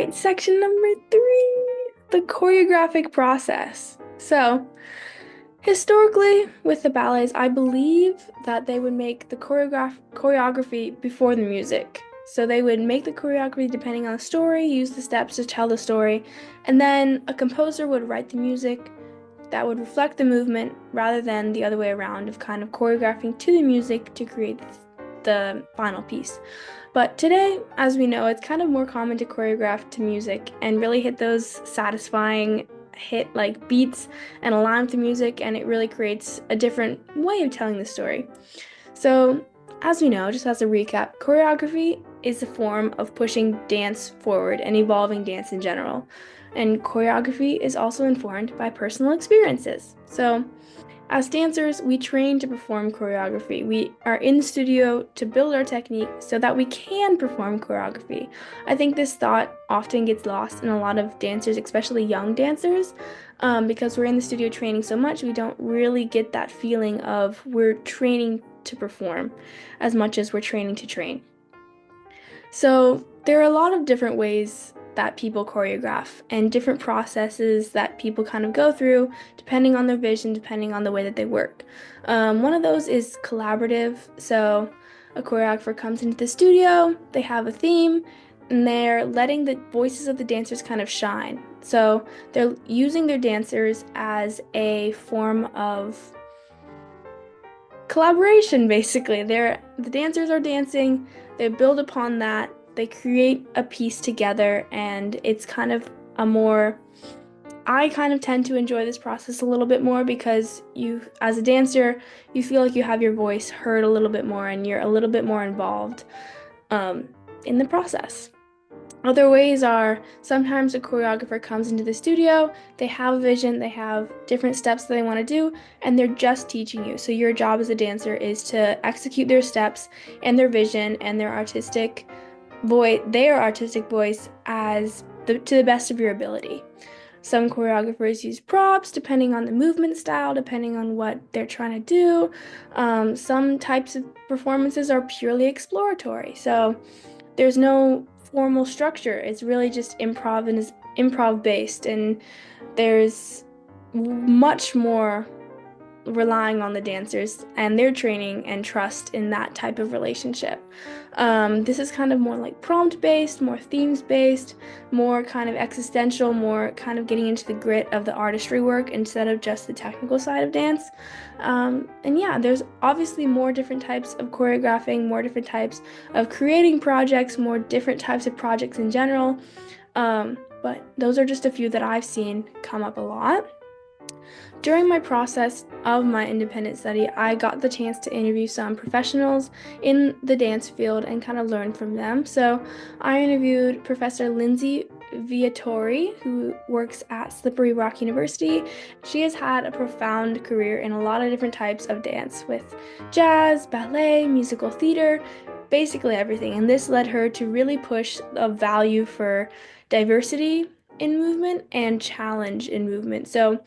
right, section number 3, the choreographic process. So, historically, with the ballets, I believe that they would make the choreography before the music. So they would make the choreography depending on the story, use the steps to tell the story, and then a composer would write the music that would reflect the movement rather than the other way around of kind of choreographing to the music to create the final piece. But today, as we know, it's kind of more common to choreograph to music and really hit those satisfying hit like beats and align with the music, and it really creates a different way of telling the story. So, as we know, just as a recap, choreography is a form of pushing dance forward and evolving dance in general. And choreography is also informed by personal experiences. So, as dancers, we train to perform choreography. We are in the studio to build our technique so that we can perform choreography. I think this thought often gets lost in a lot of dancers, especially young dancers, because we're in the studio training so much, we don't really get that feeling of we're training to perform as much as we're training to train. So there are a lot of different ways that people choreograph and different processes that people kind of go through depending on their vision, depending on the way that they work. One of those is collaborative. So a choreographer comes into the studio, they have a theme, and they're letting the voices of the dancers kind of shine. So they're using their dancers as a form of collaboration, basically. The dancers are dancing, they build upon that, they create a piece together, and it's kind of a more I kind of tend to enjoy this process a little bit more because you, as a dancer, you feel like you have your voice heard a little bit more and you're a little bit more involved in the process. Other ways are sometimes a choreographer comes into the studio, they have a vision, they have different steps that they want to do, and they're just teaching you. So your job as a dancer is to execute their steps and their vision and their artistic voice to the best of your ability. Some choreographers use props depending on the movement style, depending on what they're trying to do. Some types of performances are purely exploratory. So there's no formal structure. It's really just improv and is improv based, and there's much more relying on the dancers and their training and trust in that type of relationship. This is kind of more like prompt based, more themes based, more kind of existential, more kind of getting into the grit of the artistry work instead of just the technical side of dance. And yeah, there's obviously more different types of choreographing, more different types of creating projects, more different types of projects in general. But those are just a few that I've seen come up a lot. During my process of my independent study, I got the chance to interview some professionals in the dance field and kind of learn from them. So I interviewed Professor Lindsay Viatori, who works at Slippery Rock University. She has had a profound career in a lot of different types of dance with jazz, ballet, musical theater, basically everything. And this led her to really push a value for diversity in movement and challenge in movement. So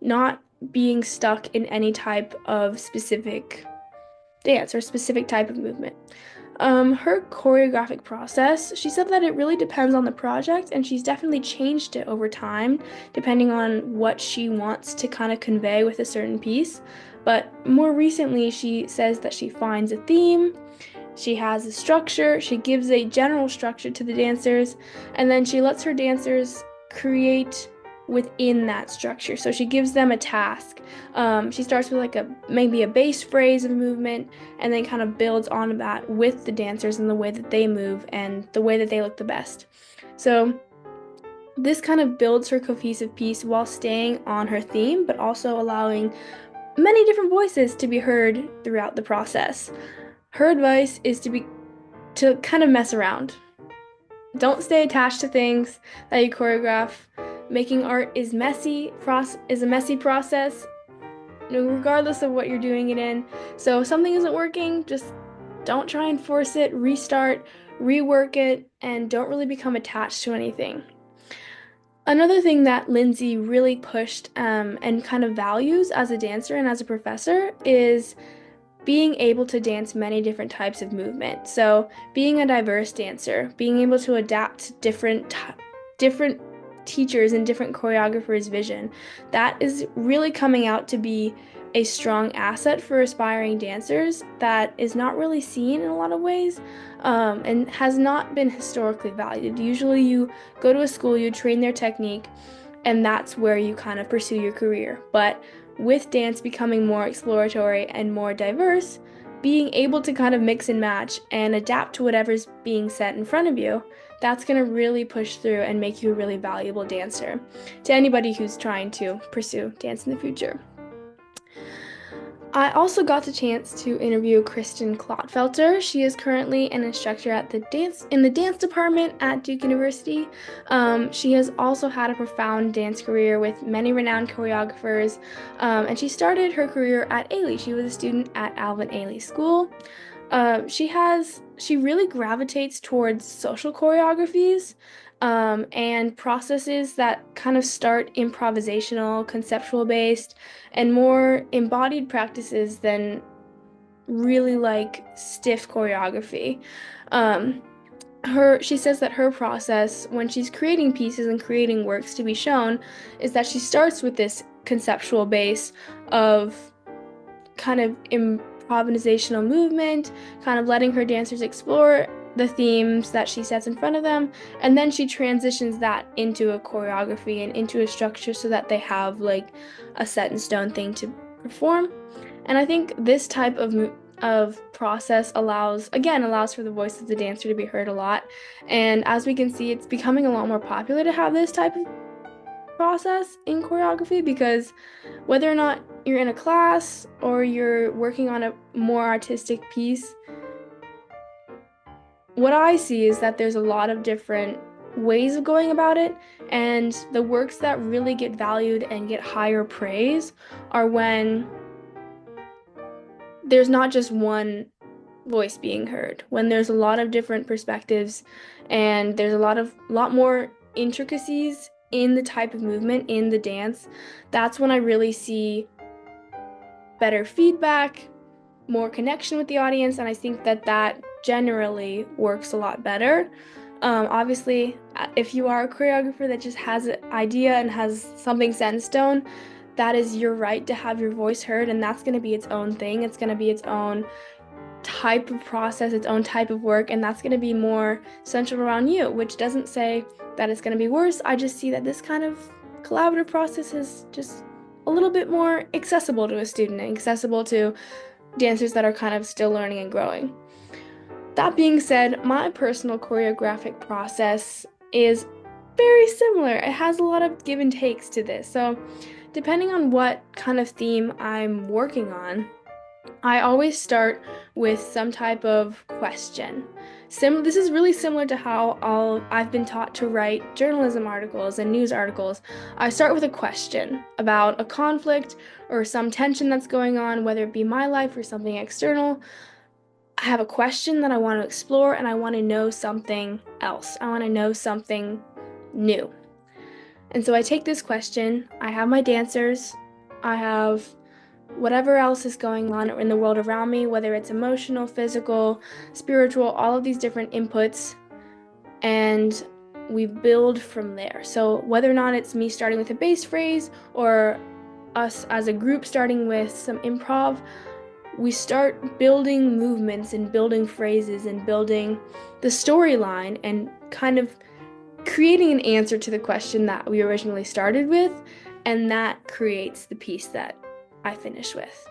not being stuck in any type of specific dance or specific type of movement. Her choreographic process, she said that it really depends on the project, and she's definitely changed it over time, depending on what she wants to kind of convey with a certain piece. But more recently, she says that she finds a theme, she has a structure, she gives a general structure to the dancers, and then she lets her dancers create within that structure. So she gives them a task. She starts with maybe a base phrase of movement and then kind of builds on that with the dancers and the way that they move and the way that they look the best. So this kind of builds her cohesive piece while staying on her theme, but also allowing many different voices to be heard throughout the process. Her advice is to kind of mess around. Don't stay attached to things that you choreograph. Making art is a messy process, regardless of what you're doing it in. So if something isn't working, just don't try and force it, restart, rework it, and don't really become attached to anything. Another thing that Lindsay really pushed and kind of values as a dancer and as a professor is being able to dance many different types of movement. So being a diverse dancer, being able to adapt to different teachers and different choreographers' vision. That is really coming out to be a strong asset for aspiring dancers that is not really seen in a lot of ways, and has not been historically valued. Usually, you go to a school, you train their technique, and that's where you kind of pursue your career. But with dance becoming more exploratory and more diverse, being able to kind of mix and match and adapt to whatever's being set in front of you, that's going to really push through and make you a really valuable dancer to anybody who's trying to pursue dance in the future. I also got the chance to interview Kristen Clotfelter. She is currently an instructor at the dance department at Duke University. She has also had a profound dance career with many renowned choreographers, and she started her career at Ailey. She was a student at Alvin Ailey School. She really gravitates towards social choreographies, and processes that kind of start improvisational, conceptual based, and more embodied practices than really like stiff choreography. Um, she says that her process when she's creating pieces and creating works to be shown is that she starts with this conceptual base of kind of improvisational movement, kind of letting her dancers explore the themes that she sets in front of them, and then she transitions that into a choreography and into a structure so that they have like a set in stone thing to perform. And I think this type of process allows for the voice of the dancer to be heard a lot. And as we can see, it's becoming a lot more popular to have this type of process in choreography, because whether or not you're in a class or you're working on a more artistic piece, what I see is that there's a lot of different ways of going about it, and the works that really get valued and get higher praise are when there's not just one voice being heard, when there's a lot of different perspectives and there's a lot more intricacies in the type of movement in the dance. That's when I really see better feedback, more connection with the audience, and I think that generally works a lot better. Obviously, if you are a choreographer that just has an idea and has something set in stone, that is your right to have your voice heard, and that's going to be its own thing. It's going to be its own type of process, its own type of work, and that's going to be more centered around you, which doesn't say that it's going to be worse. I just see that this kind of collaborative process is just a little bit more accessible to a student and accessible to dancers that are kind of still learning and growing. That being said, my personal choreographic process is very similar. It has a lot of give and takes to this. So, depending on what kind of theme I'm working on, I always start with some type of question. This is really similar to how I've been taught to write journalism articles and news articles. I start with a question about a conflict or some tension that's going on, whether it be my life or something external. I have a question that I want to explore, and I want to know something else. I want to know something new. And so I take this question, I have my dancers, I have whatever else is going on in the world around me, whether it's emotional, physical, spiritual, all of these different inputs, and we build from there. So whether or not it's me starting with a bass phrase or us as a group starting with some improv, we start building movements and building phrases and building the storyline and kind of creating an answer to the question that we originally started with, and that creates the piece that I finish with.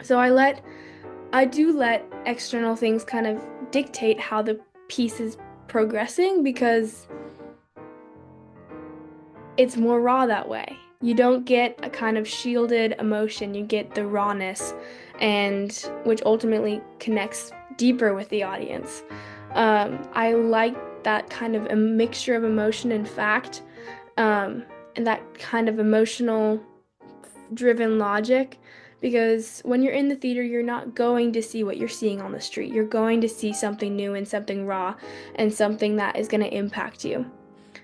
So I do let external things kind of dictate how the piece is progressing, because it's more raw that way. You don't get a kind of shielded emotion, you get the rawness, and which ultimately connects deeper with the audience. I like that kind of a mixture of emotion and fact, and that kind of emotional driven logic, because when you're in the theater, you're not going to see what you're seeing on the street. You're going to see something new and something raw and something that is going to impact you.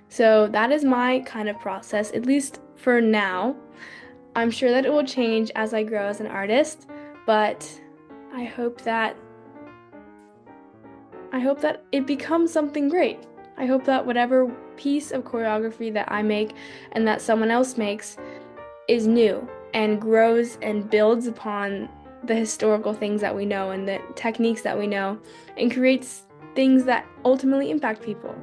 So that is my kind of process, at least for now. I'm sure that it will change as I grow as an artist, but I hope that it becomes something great. I hope that whatever piece of choreography that I make and that someone else makes is new and grows and builds upon the historical things that we know and the techniques that we know and creates things that ultimately impact people.